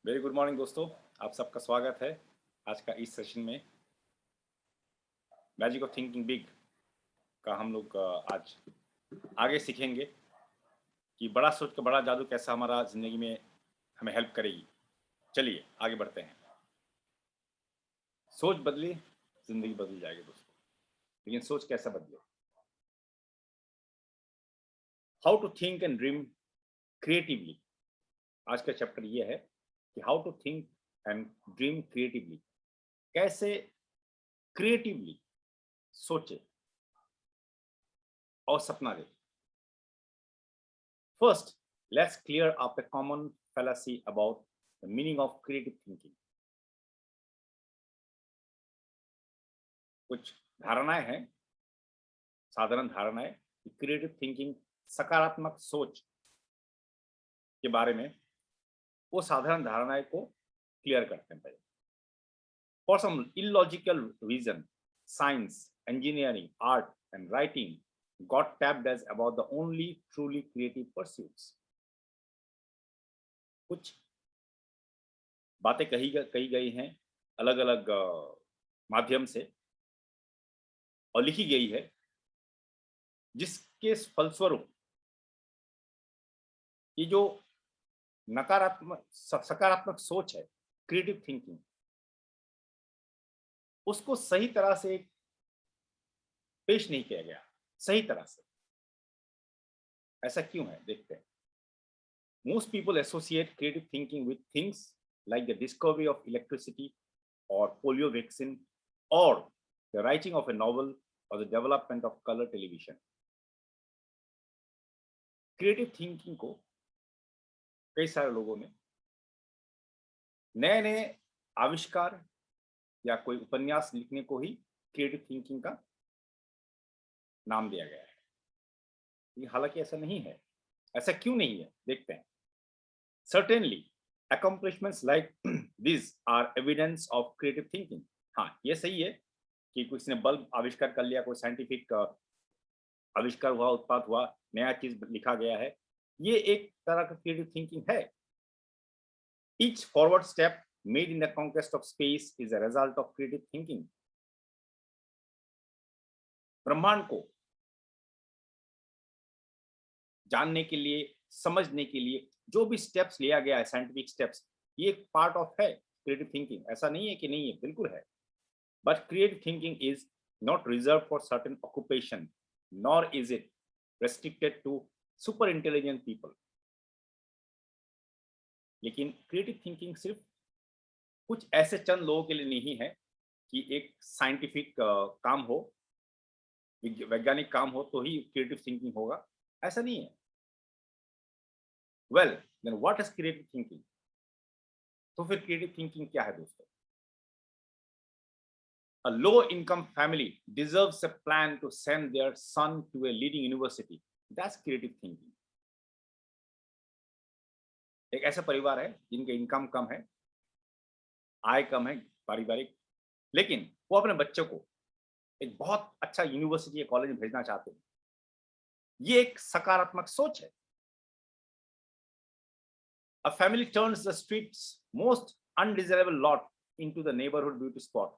Very good morning दोस्तों, आप सबका स्वागत है आज का इस सेशन में। मैजिक ऑफ थिंकिंग बिग का हम लोग आज आगे सीखेंगे कि बड़ा सोच का बड़ा जादू कैसा हमारा ज़िंदगी में हमें हेल्प करेगी। चलिए आगे बढ़ते हैं। सोच बदली, ज़िंदगी बदल जाएगी दोस्तों, लेकिन सोच कैसा बदले? How to think and dream creatively. आज का चैप्टर ये है कि how to think and dream creatively. कैसे क्रिएटिवली सोचे और सपना देखें। First, let's clear up a common fallacy about the meaning of creative thinking. कुछ धारणाएं हैं, साधारण धारणाएं कि क्रिएटिव थिंकिंग सकारात्मक सोच के बारे में, वो साधारण धारणाएं को क्लियर करते हैं पहले। For some illogical reason, science, engineering, art, and writing got tabbed as about the only truly creative pursuits. कुछ बातें कही गई हैं अलग अलग माध्यम से और लिखी गई है, जिसके फलस्वरूप ये जो नकारात्मक सकारात्मक सोच है, क्रिएटिव थिंकिंग, उसको सही तरह से पेश नहीं किया गया। सही तरह से ऐसा क्यों है, देखते हैं। Most people associate creative thinking with things like the discovery of electricity और पोलियो वैक्सीन और the writing of a novel और the development of colour television. Creative thinking को कई सारे लोगों ने नए नए आविष्कार या कोई उपन्यास लिखने को ही क्रिएटिव थिंकिंग का नाम दिया गया है। ये हालांकि ऐसा नहीं है। ऐसा क्यों नहीं है, देखते हैं। Certainly accomplishments like these are evidence of creative thinking. हाँ, ये सही है कि किसी ने बल्ब आविष्कार कर लिया, कोई साइंटिफिक आविष्कार हुआ, उत्पाद हुआ, नया चीज लिखा गया है, ये एक तरह का क्रिएटिव थिंकिंग है। Each forward step made in the conquest of space is a result of creative thinking. ब्रह्मांड को जानने के लिए, समझने के लिए जो भी स्टेप्स लिया गया है, साइंटिफिक स्टेप्स, ये एक पार्ट ऑफ है क्रिएटिव थिंकिंग। ऐसा नहीं है कि नहीं है, बिल्कुल है। But creative thinking is not reserve for certain occupation, nor is it restricted to super intelligent people. लेकिन क्रिएटिव थिंकिंग सिर्फ कुछ ऐसे चंद लोगों के लिए नहीं है कि एक साइंटिफिक काम हो, वैज्ञानिक काम हो तो ही क्रिएटिव थिंकिंग होगा, ऐसा नहीं है। Well then what is creative thinking? तो फिर क्रिएटिव थिंकिंग क्या है दोस्तों? A low income family deserves a plan to send their son to a leading university. That's creative thinking. एक ऐसा परिवार है जिनका इनकम कम है, आय कम है पारिवारिक, लेकिन वो अपने बच्चों को एक बहुत अच्छा यूनिवर्सिटी या कॉलेज में भेजना चाहते हैं। ये एक सकारात्मक सोच है। A family turns the street's most undesirable lot into the neighborhood beauty spot.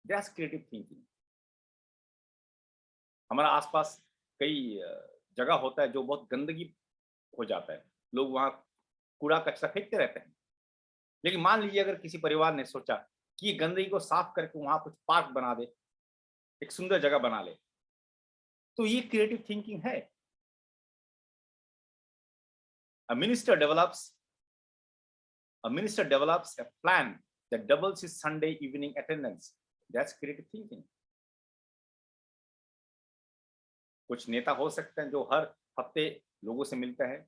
That's creative thinking. हमारा आसपास कई जगह होता है जो बहुत गंदगी हो जाता है, लोग वहाँ कूड़ा कचरा फेंकते रहते हैं। लेकिन मान लीजिए अगर किसी परिवार ने सोचा कि ये गंदगी को साफ करके वहाँ कुछ पार्क बना दे, एक सुंदर जगह बना ले, तो ये क्रिएटिव थिंकिंग है। A minister develops a plan that doubles his Sunday evening attendance. That's creative thinking. कुछ नेता हो सकते हैं जो हर हफ्ते लोगों से मिलते हैं,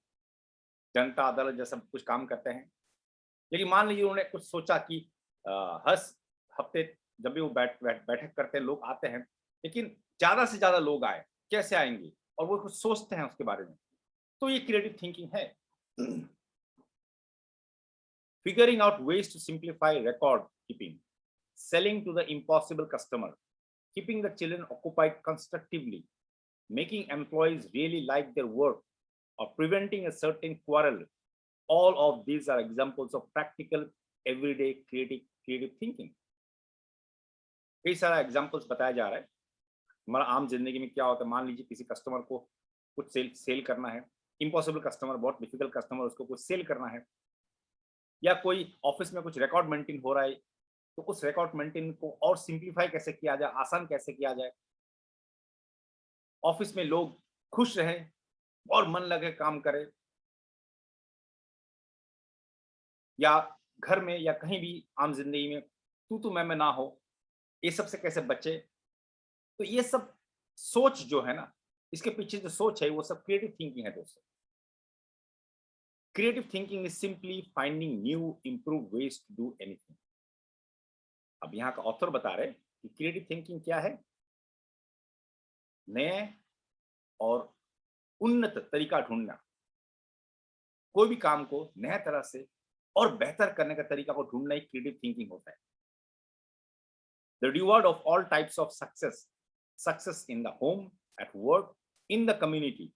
जनता अदालत जैसा कुछ काम करते हैं। लेकिन मान लीजिए उन्होंने कुछ सोचा कि हर हफ्ते जब भी वो बैठक करते हैं, लोग आते हैं, लेकिन ज्यादा से ज्यादा लोग आए, कैसे आएंगे, और वो कुछ सोचते हैं उसके बारे में, तो ये क्रिएटिव थिंकिंग है। Figuring out ways to simplify record keeping, selling to the impossible customer, keeping the children occupied constructively, making employees really like their work, or preventing a certain quarrel, all of these are examples of practical everyday creative thinking. कई सारा examples बताया जा रहा है। हमारा आम जिंदगी में क्या होता है, मान लीजिए किसी कस्टमर को कुछ सेल सेल करना है, इम्पॉसिबल कस्टमर, बहुत डिफिकल्ट कस्टमर, उसको कुछ सेल करना है, या कोई ऑफिस में कुछ रिकॉर्ड मेंटेन हो रहा है, तो उस रिकॉर्ड मेंटेन को और सिंप्लीफाई कैसे किया जाए, आसान कैसे किया जाए, ऑफिस में लोग खुश रहें और मन लगे काम करें, या घर में या कहीं भी आम जिंदगी में तू मैं ना हो, ये सब से कैसे बचे। तो ये सब सोच जो है ना, इसके पीछे जो सोच है वो सब क्रिएटिव थिंकिंग है दोस्तों। Creative thinking is simply finding new improve ways to do anything. अब यहाँ का ऑथर बता रहे कि क्रिएटिव थिंकिंग क्या है, नए और उन्नत तरीका ढूंढना, कोई भी काम को नया तरह से और बेहतर करने का तरीका को ढूंढना ही क्रिएटिव थिंकिंग होता है। The reward of all types of success, success in the home, at work, in the community,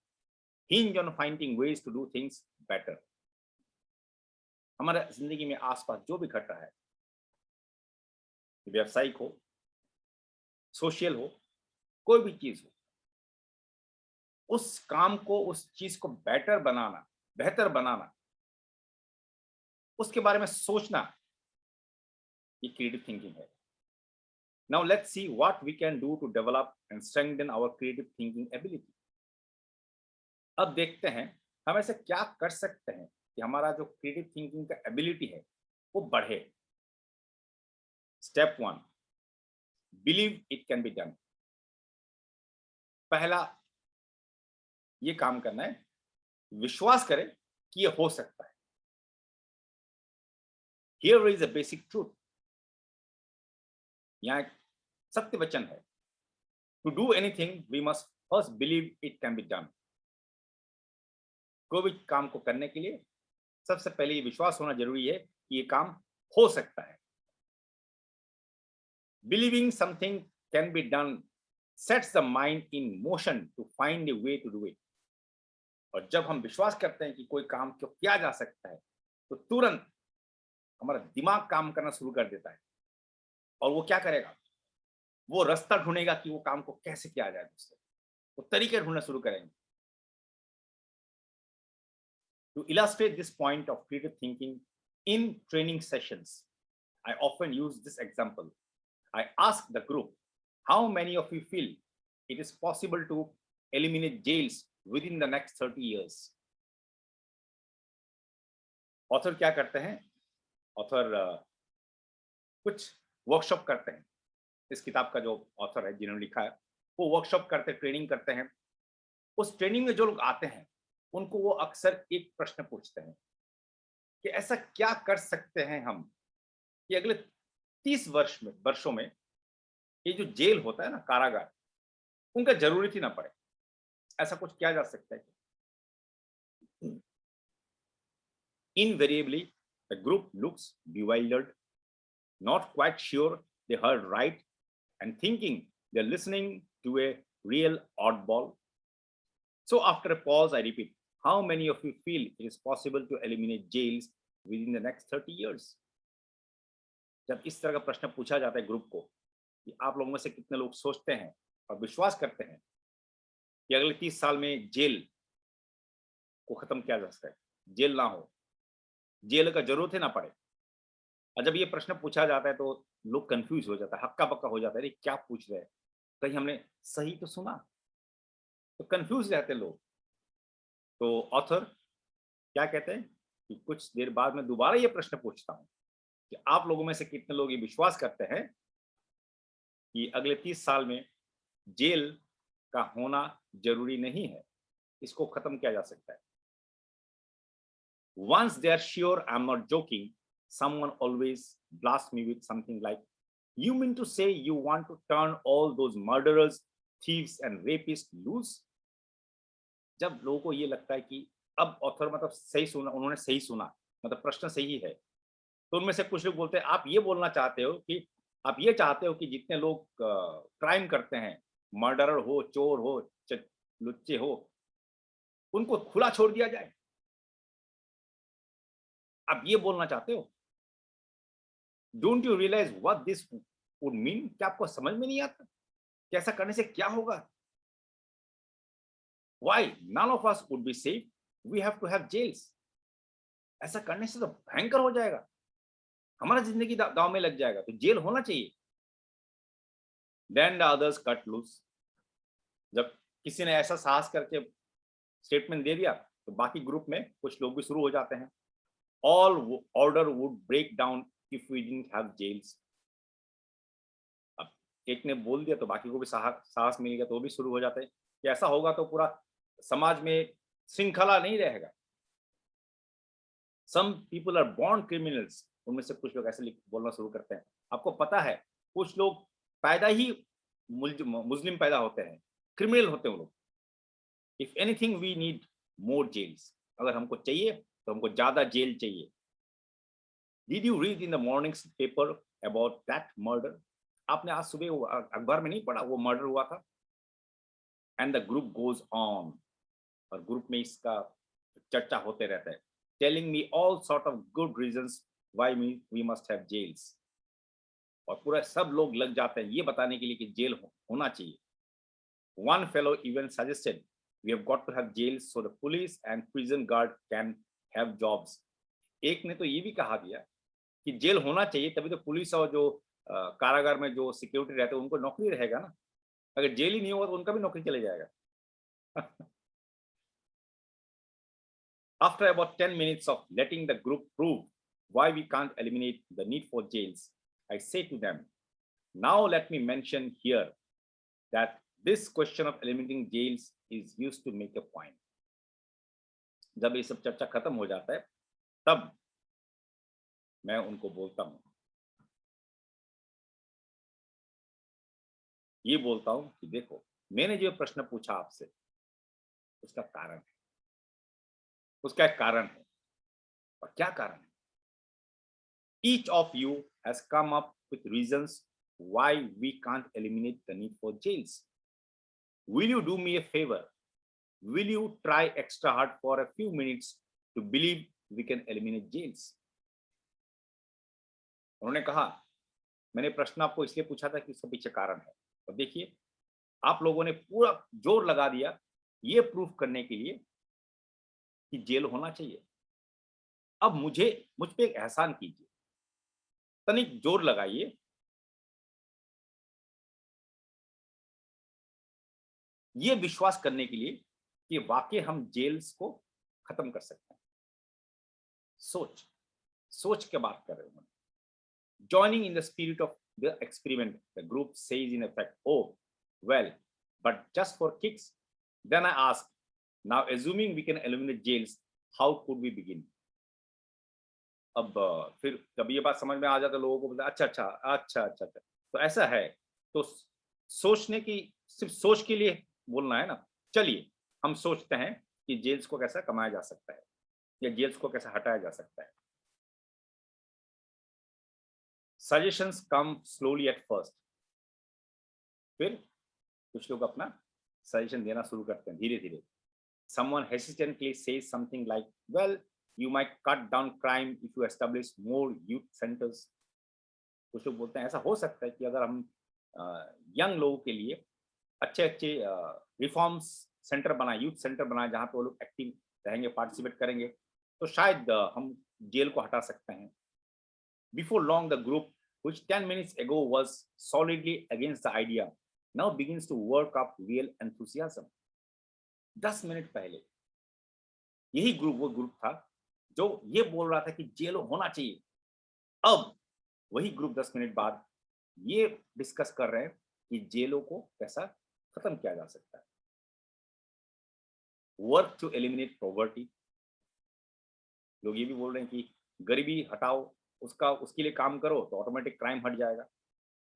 hinge on finding ways to do things better। हमारे जिंदगी में आसपास जो भी घट रहा है, व्यावसायिक हो, सोशल हो, कोई भी चीज हो, उस काम को, उस चीज को बेटर बनाना, बेहतर बनाना, उसके बारे में सोचना, ये क्रिएटिव थिंकिंग है। Now let's see what we can do to develop and strengthen our creative thinking ability. अब देखते हैं हम ऐसे क्या कर सकते हैं कि हमारा जो क्रिएटिव थिंकिंग का एबिलिटी है वो बढ़े। Step 1, believe it can be done. पहला ये काम करना है, विश्वास करें कि ये हो सकता है। Here is a basic truth, यहाँ एक सत्य वचन है। To do anything we must first believe it can be done. कोई भी काम को करने के लिए सबसे पहले ये विश्वास होना जरूरी है कि ये काम हो सकता है। Believing something can be done sets the mind in motion to find a way to do it. और जब हम विश्वास करते हैं कि कोई काम को किया जा सकता है, तो तुरंत हमारा दिमाग काम करना शुरू कर देता है। और वो क्या करेगा, वो रास्ता ढूंढेगा कि वो काम को कैसे किया जाए, दोस्तों वो तरीके ढूंढना शुरू करेंगे। To illustrate this point of creative thinking in training sessions, I often use this example. I ask the group, how many of you feel it is possible to eliminate jails within the next 30 years? Author क्या करते हैं, author कुछ workshop करते हैं। इस किताब का जो ऑथर है, जिन्होंने लिखा है, वो वर्कशॉप करते, ट्रेनिंग करते हैं। उस ट्रेनिंग में जो लोग आते हैं उनको वो अक्सर एक प्रश्न पूछते हैं कि ऐसा क्या कर सकते हैं हम कि अगले 30 वर्षों में ये जो जेल होता है ना, कारागार, उनका जरूरत ही ना पड़े। ऐसा कुछ किया जा सकता है। Invariably, the group looks bewildered, not quite sure they heard right, and thinking they're listening to a real oddball. So after a pause, I repeat, how many of you feel it is possible to eliminate jails within the next 30 years? जब इस तरह का प्रश्न पूछा जाता है group को कि आप लोगों में से कितने लोग सोचते हैं और विश्वास करते हैं कि अगले 30 साल में जेल को खत्म किया जा सकता है, जेल ना हो, जेल का जरूरत ही ना पड़े। और जब ये प्रश्न पूछा जाता है तो लोग कंफ्यूज हो जाता है, हक्का बक्का हो जाता है, अरे क्या पूछ रहे हैं, कहीं हमने सही तो सुना, तो कंफ्यूज रहते लोग। तो ऑथर क्या कहते हैं कि कुछ देर बाद मैं दोबारा ये प्रश्न पूछता हूँ कि आप लोगों में से कितने लोग ये विश्वास करते हैं कि अगले 30 साल में जेल का होना जरूरी नहीं है, इसको खत्म किया जा सकता है। Once they are sure I'm not joking, someone always blasts me with something like, you mean to say you want to turn all those murderers, thieves and rapists loose? जब लोगों को ये लगता है कि अब ऑथर मतलब सही सुना, उन्होंने सही सुना, मतलब प्रश्न सही है, तो उनमें से कुछ लोग बोलते हैं, आप ये बोलना चाहते हो कि आप ये चाहते हो कि जितने लोग क्राइम करते हैं, मर्डरर हो, चोर हो, लुच्चे हो, उनको खुला छोड़ दिया जाए, आप ये बोलना चाहते हो? Don't you realise what this would mean? क्या आपको समझ में नहीं आता कि ऐसा करने से क्या होगा? Why none of us would be safe? We have to have jails. ऐसा करने से तो भयंकर हो जाएगा, हमारा जिंदगी दांव में लग जाएगा, तो जेल होना चाहिए। Then the others cut loose. जब किसी ने ऐसा साहस करके स्टेटमेंट दे दिया, तो बाकी ग्रुप में कुछ लोग भी शुरू हो जाते हैं। All order would break down if we didn't have jails. अब एक ने बोल दिया तो बाकी को भी साहस मिल गया, तो वो भी शुरू हो जाते हैं कि ऐसा होगा तो पूरा समाज में श्रृंखला नहीं रहेगा। Some people are born criminals. उनमें से कुछ लोग ऐसे बोलना शुरू करते हैं। आपको पता है, कुछ लोग पैदा ही मुस्लिम पैदा होते हैं, क्रिमिनल होते हैं वो लोग। If anything we need more jails. अगर हमको चाहिए तो हमको ज्यादा जेल चाहिए। Did you read in the morning paper about that murder? आपने आज सुबह अखबार में नहीं पढ़ा वो मर्डर हुआ था? And the group goes on. और ग्रुप में इसका चर्चा होते रहता है, telling me all sort of good reasons why we must have jails. और पूरा सब लोग लग जाते हैं ये बताने के लिए कि जेल होना चाहिए। One fellow even suggested we have got to have jails so the police and prison guard can have jobs. एक ने तो ये भी कहा दिया कि जेल होना चाहिए, तभी तो पुलिस और जो कारागार में जो सिक्योरिटी रहते हैं उनको नौकरी रहेगा ना। अगर जेल ही नहीं होगा तो उनका भी नौकरी चले जाएगा। After about 10 minutes of letting the group prove why we can't eliminate the need for jails, I say to them, now let me mention here that this question of eliminating jails is used to make a point. जब ये सब चर्चा खत्म हो जाता है, तब मैं उनको बोलता हूँ, ये बोलता हूँ कि देखो, मैंने जो प्रश्न पूछा आपसे, उसका कारण है, उसका एक कारण है। और क्या कारण है? Each of you has come up with reasons why we can't eliminate the need for jails. Will you do me a favor? Will you try extra hard for a few minutes to believe we can eliminate jails? उन्होंने कहा, मैंने प्रश्न आपको इसलिए पूछा था कि इसके पीछे कारण है। और देखिए, आप लोगों ने पूरा जोर लगा दिया ये प्रूफ करने के लिए कि जेल होना चाहिए। अब मुझ पे एक एहसान कीजिए, तनिक जोर लगाइए, ये विश्वास करने के लिए कि वाकई हम जेल्स को खत्म कर सकते हैं। सोच के बात कर रहे हैं। Joining in the spirit of the experiment, the group says in effect, oh, well, but just for kicks. Then I ask, now assuming we can eliminate jails, how could we begin? अब फिर जब ये बात समझ में आ जाता है लोगों को, बोलते अच्छा, तो ऐसा है। तो सोचने की, सिर्फ सोच के लिए बोलना है ना। चलिए हम सोचते हैं कि जेल्स को कैसा कमाया जा सकता है या जेल्स को कैसा हटाया जा सकता है। Suggestions come slowly at first. फिर कुछ लोग अपना सजेशन देना शुरू करते हैं धीरे धीरे। Someone hesitantly says something like, well, you might cut down crime if you establish more youth centers. कुछ लोग बोलते हैं ऐसा हो सकता है कि अगर हम यंग लोगों के लिए अच्छे अच्छे रिफॉर्म्स सेंटर बनाए, यूथ सेंटर बनाए, जहाँ पे वो लोग एक्टिव रहेंगे, पार्टिसिपेट करेंगे, तो शायद हम जेल को हटा सकते हैं। Before long, the group, which 10 minutes ago was solidly against the idea, now begins to work up real enthusiasm. 10 minute पहले यही वो ग्रुप था जो ये बोल रहा था कि जेल होना चाहिए। अब वही ग्रुप 10 मिनट बाद ये डिस्कस कर रहे हैं कि जेलों को कैसा खत्म किया जा सकता है। Work to eliminate poverty. लोग ये भी बोल रहे हैं कि गरीबी हटाओ, उसके लिए काम करो तो ऑटोमेटिक क्राइम हट जाएगा।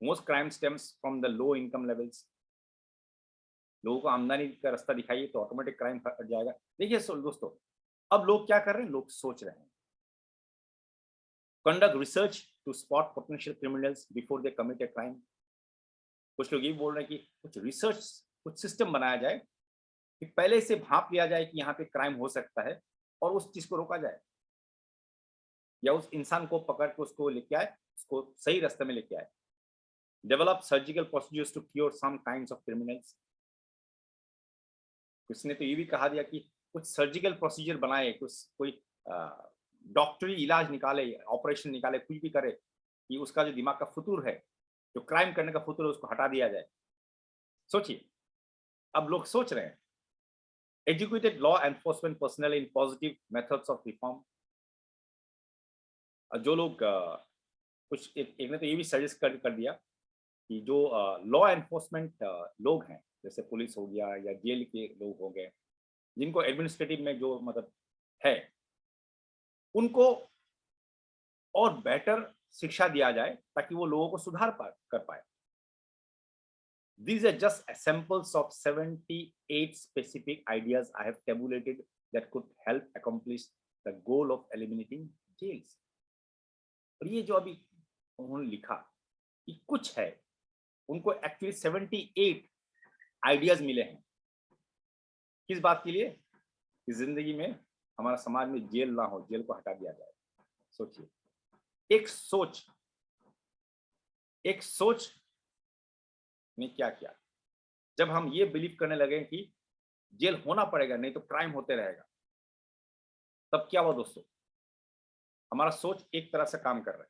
Most crime stems from the low income levels. लोगों को आमदनी का रास्ता दिखाइए तो ऑटोमेटिक क्राइम हट जाएगा। देखिए दोस्तों, अब लोग क्या कर रहे हैं, लोग सोच रहे हैं। Conduct research to spot potential criminals before they commit a crime. कुछ लोग ये बोल रहे हैं कि कुछ रिसर्च, कुछ सिस्टम बनाया जाए कि पहले से भांप लिया जाए कि यहाँ पे क्राइम हो सकता है और उस चीज को रोका जाए। या उस इंसान को पकड़ के उसको लेके आए, उसको सही रास्ते में लेके आए। Develop surgical procedures to cure some kinds of criminals. उसने तो ये भी कहा दिया कि कुछ सर्जिकल प्रोसीजर बनाए, कुछ कोई डॉक्टरी इलाज निकाले, ऑपरेशन निकाले, कुछ भी करे कि उसका जो दिमाग का फतूर है, जो क्राइम करने का फतूर है, उसको हटा दिया जाए। सोचिए, अब लोग सोच रहे हैं, educated law enforcement personal in positive methods of reform. जो लोग कुछ एक ने तो ये भी सजेस्ट कर दिया कि जो लॉ एनफोर्समेंट लोग हैं, जैसे पुलिस हो गया या जेल के लोग हो गए, जिनको एडमिनिस्ट्रेटिव में जो मतलब है, उनको और बेटर शिक्षा दिया जाए ताकि वो लोगों को सुधार कर पाए। These are just samples of 78 specific ideas I have tabulated that could help accomplish the goal of eliminating jails. और ये जो अभी उन्होंने लिखा, ये कुछ है, उनको एक्चुअली 78 आइडियाज मिले हैं। किस बात के लिए? कि जिंदगी में हमारा समाज में जेल ना हो, जेल को हटा दिया जाए। सोचिए, एक सोच ने क्या किया। जब हम ये बिलीव करने लगे कि जेल होना पड़ेगा, नहीं तो क्राइम होते रहेगा, तब क्या हुआ दोस्तों? हमारा सोच एक तरह से काम कर रहा है,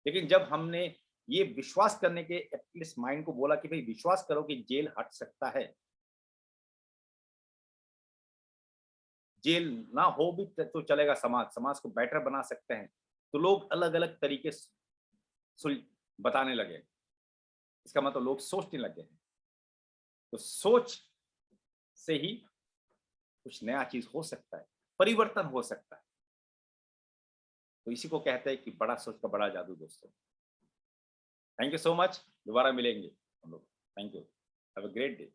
लेकिन जब हमने ये विश्वास करने के एटलीस्ट माइंड को बोला कि भाई विश्वास करो कि जेल हट सकता है, जेल ना हो भी तो चलेगा, समाज को बेटर बना सकते हैं, तो लोग अलग अलग तरीके बताने लगे। इसका मतलब लोग सोचने लगे हैं। तो सोच से ही कुछ नया चीज हो सकता है, परिवर्तन हो सकता है। तो इसी को कहते हैं कि बड़ा सोच का बड़ा जादू दोस्तों। Thank you so much. दोबारा मिलेंगे हम लोग। Thank you. Have a great day.